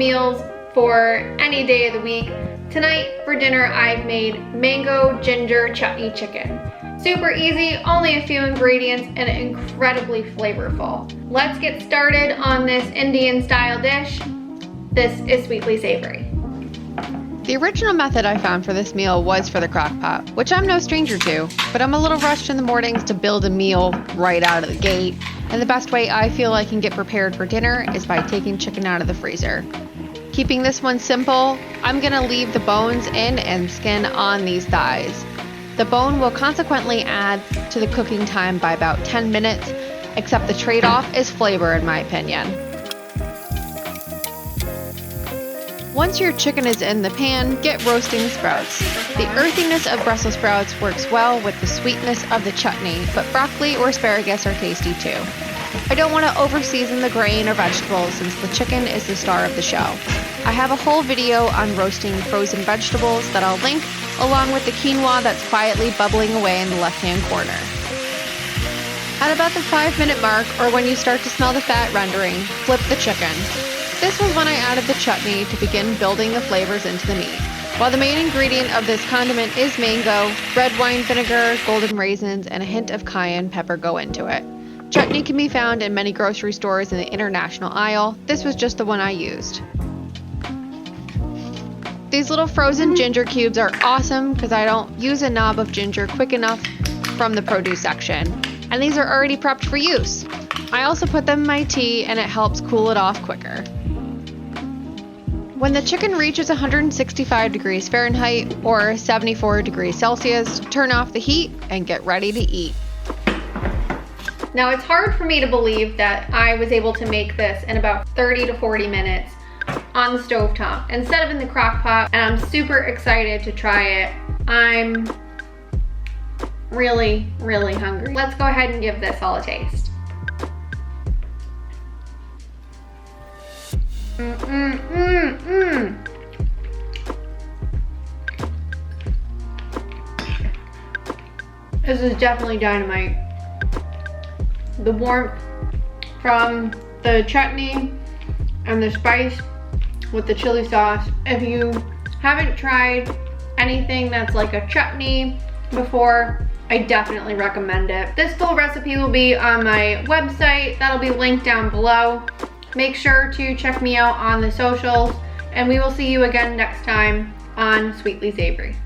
meals for any day of the week. Tonight for dinner I've made mango ginger chutney chicken. Super easy, only a few ingredients, and incredibly flavorful. Let's get started on this Indian style dish. This is Sweetly Savory. The original method I found for this meal was for the crock pot, which I'm no stranger to, but I'm a little rushed in the mornings to build a meal right out of the gate, and the best way I feel I can get prepared for dinner is by taking chicken out of the freezer. Keeping this one simple, I'm gonna leave the bones in and skin on these thighs. The bone will consequently add to the cooking time by about 10 minutes, except the trade-off is flavor in my opinion. Once your chicken is in the pan, get roasting sprouts. The earthiness of Brussels sprouts works well with the sweetness of the chutney, but broccoli or asparagus are tasty too. I don't want to over-season the grain or vegetables since the chicken is the star of the show. I have a whole video on roasting frozen vegetables that I'll link, along with the quinoa that's quietly bubbling away in the left-hand corner. At about the 5-minute mark, or when you start to smell the fat rendering, flip the chicken. This was when I added the chutney to begin building the flavors into the meat. While the main ingredient of this condiment is mango, red wine vinegar, golden raisins, and a hint of cayenne pepper go into it. Chutney can be found in many grocery stores in the international aisle. This was just the one I used. These little frozen ginger cubes are awesome because I don't use a knob of ginger quick enough from the produce section, and these are already prepped for use. I also put them in my tea and it helps cool it off quicker. When the chicken reaches 165 degrees Fahrenheit or 74 degrees Celsius, turn off the heat and get ready to eat. Now it's hard for me to believe that I was able to make this in about 30 to 40 minutes on the stovetop instead of in the crock pot, and I'm super excited to try it. I'm really, really hungry. Let's go ahead and give this all a taste. This is definitely dynamite. The warmth from the chutney and the spice with the chili sauce. If you haven't tried anything that's like a chutney before, I definitely recommend it. This full recipe will be on my website. That'll be linked down below. Make sure to check me out on the socials, and we will see you again next time on Sweetly Savory.